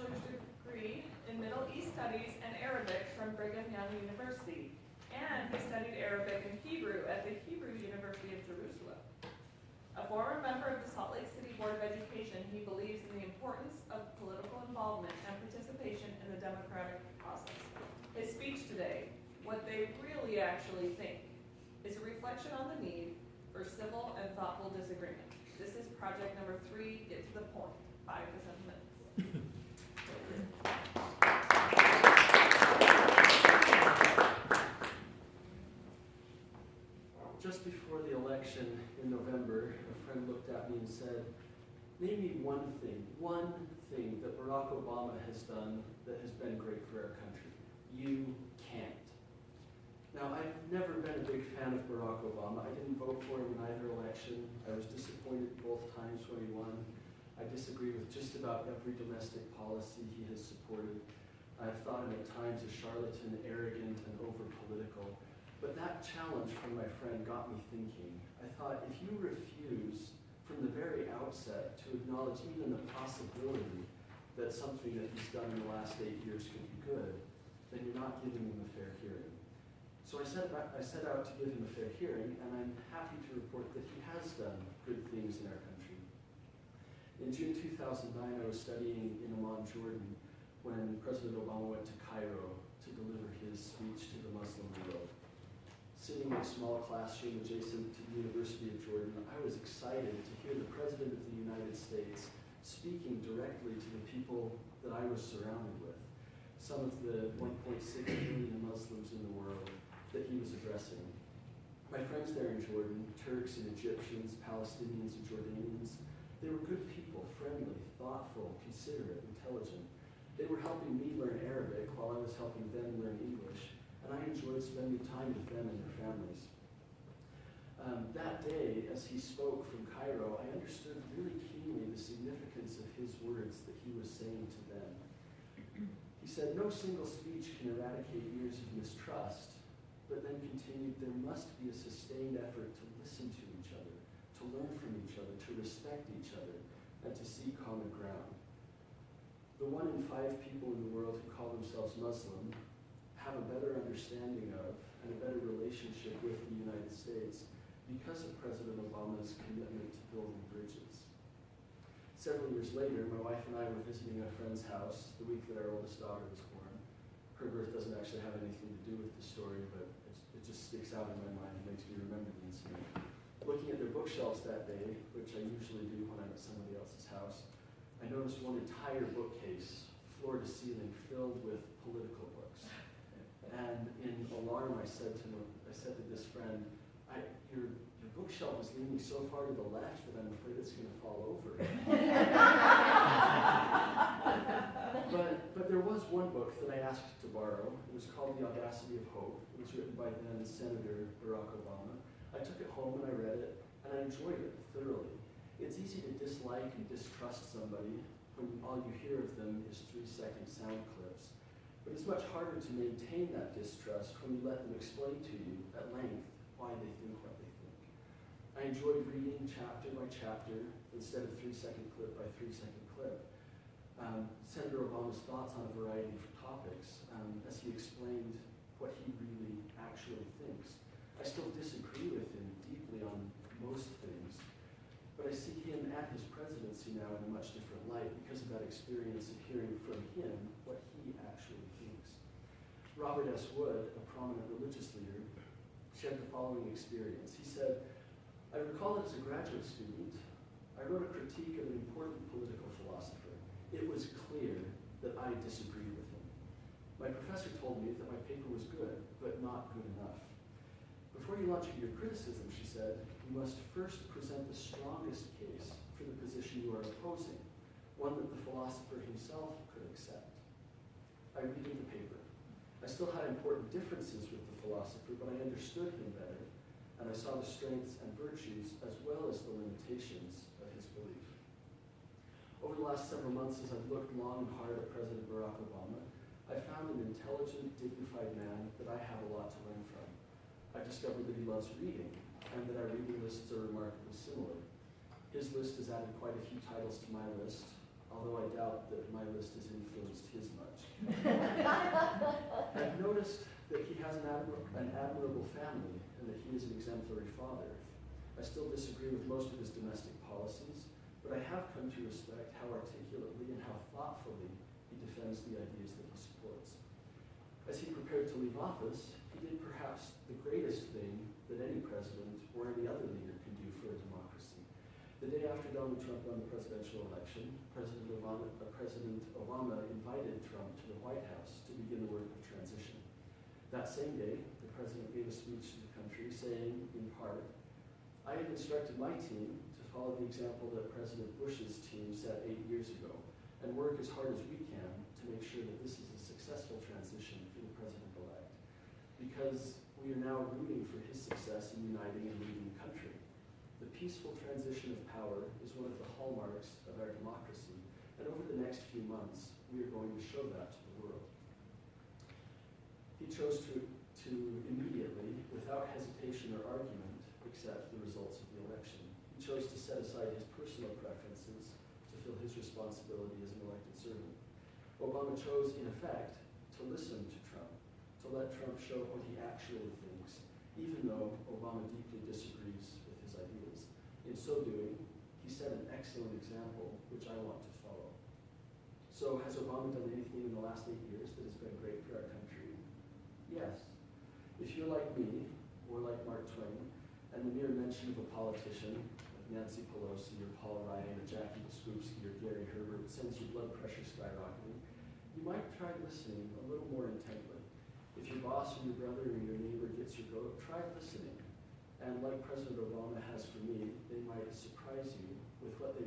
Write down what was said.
bachelor's degree in Middle East Studies and Arabic from Brigham Young University, and he studied Arabic and Hebrew at the Hebrew University of Jerusalem. A former member of the Salt Lake City Board of Education, he believes in the importance of political involvement and participation in the democratic process. His speech today, What They Really Actually Think, is a reflection on the need for civil and thoughtful disagreement. This is project number 3, Get to the Point, 5 to 7 minutes. Just before the election in November, a friend looked at me and said, name me one thing that Barack Obama has done that has been great for our country. You can't. Now, I've never been a big fan of Barack Obama. I didn't vote for him in either election. I was disappointed both times when he won. I disagree with just about every domestic policy he has supported. I've thought him at times a charlatan, arrogant, and over-political. But that challenge from my friend got me thinking. I thought, if you refuse from the very outset to acknowledge even the possibility that something that he's done in the last 8 years could be good, then you're not giving him a fair hearing. So I set out to give him a fair hearing, and I'm happy to report that he has done good things in our country. In June 2009, I was studying in Amman, Jordan, when President Obama went to Cairo to deliver his speech to the Muslim world. Sitting in a small classroom adjacent to the University of Jordan, I was excited to hear the President of the United States speaking directly to the people that I was surrounded with, some of the 1.6 billion Muslims in the world that he was addressing. My friends there in Jordan, Turks and Egyptians, Palestinians and Jordanians, they were good people, friendly, thoughtful, considerate, intelligent. They were helping me learn Arabic while I was helping them learn English, and I enjoyed spending time with them and their families. That day, as he spoke from Cairo, I understood really keenly the significance of his words that he was saying to them. He said, no single speech can eradicate years of mistrust, but then continued, there must be a sustained effort to listen to each other, to learn from each other, to respect each other, and to seek common ground. The 1 in 5 people in the world who call themselves Muslim have a better understanding of and a better relationship with the United States because of President Obama's commitment to building bridges. Several years later, my wife and I were visiting a friend's house the week that our oldest daughter was born. Her birth doesn't actually have anything to do with the story, but it just sticks out in my mind and makes me remember the incident. Looking at their bookshelves that day, which I usually do when I'm at somebody else's house, I noticed one entire bookcase, floor to ceiling, filled with political books. And in alarm, I said to this friend, your bookshelf is leaning so far to the left that I'm afraid it's going to fall over. But there was one book that I asked to borrow. It was called The Audacity of Hope. It was written by then Senator Barack Obama. I took it home and I read it, and I enjoyed it thoroughly. It's easy to dislike and distrust somebody when all you hear of them is 3-second sound clips. But it's much harder to maintain that distrust when you let them explain to you at length why they think what they think. I enjoyed reading chapter by chapter instead of 3-second clip by 3-second clip. Senator Obama's thoughts on a variety of topics as he explained what he really actually thinks. I still disagree with him deeply on most things, but I see him at his presidency now in a much different light because of that experience of hearing from him what he actually thinks. Robert S. Wood, a prominent religious leader, shared the following experience. He said, I recall that as a graduate student, I wrote a critique of an important political philosopher. It was clear that I disagreed with him. My professor told me that my paper was good, but not good enough. Before you launch your criticism, she said, you must first present the strongest case for the position you are opposing, one that the philosopher himself could accept. I read the paper. I still had important differences with the philosopher, but I understood him better, and I saw the strengths and virtues as well as the limitations of his belief. Over the last several months, as I've looked long and hard at President Barack Obama, I found an intelligent, dignified man that I have a lot to learn from. I discovered that he loves reading, and that our reading lists are remarkably similar. His list has added quite a few titles to my list. although I doubt that my list has influenced his much. I've noticed that he has an admirable family and that he is an exemplary father. I still disagree with most of his domestic policies, but I have come to respect how articulately and how thoughtfully he defends the ideas that he supports. As he prepared to leave office, he did perhaps the greatest thing that any president or any other leader can do for a democracy. The day after Donald Trump won the presidential election, President Obama invited Trump to the White House to begin the work of transition. That same day, the president gave a speech to the country saying, in part, "I have instructed my team to follow the example that President Bush's team set 8 years ago and work as hard as we can to make sure that this is a successful transition for the president-elect, because we are now rooting for his success in uniting and leading the country. The peaceful transition of power is one of the hallmarks of our democracy, and over the next few months, we are going to show that to the world." He chose to immediately, without hesitation or argument, accept the results of the election. He chose to set aside his personal preferences to fill his responsibility as an elected servant. Obama chose, in effect, to listen to Trump, to let Trump show what he actually thinks, even though Obama deeply disagrees with his ideas. In so doing, he set an excellent example, which I want to follow. So, has Obama done anything in the last 8 years that has been great for our country? Yes. If you're like me, or like Mark Twain, and the mere mention of a politician, like Nancy Pelosi, or Paul Ryan, or Jackie Biskupski, or Gary Herbert sends your blood pressure skyrocketing, you might try listening a little more intently. If your boss or your brother or your neighbor gets your goat, try listening. And like President Obama has for me, they might surprise you with what they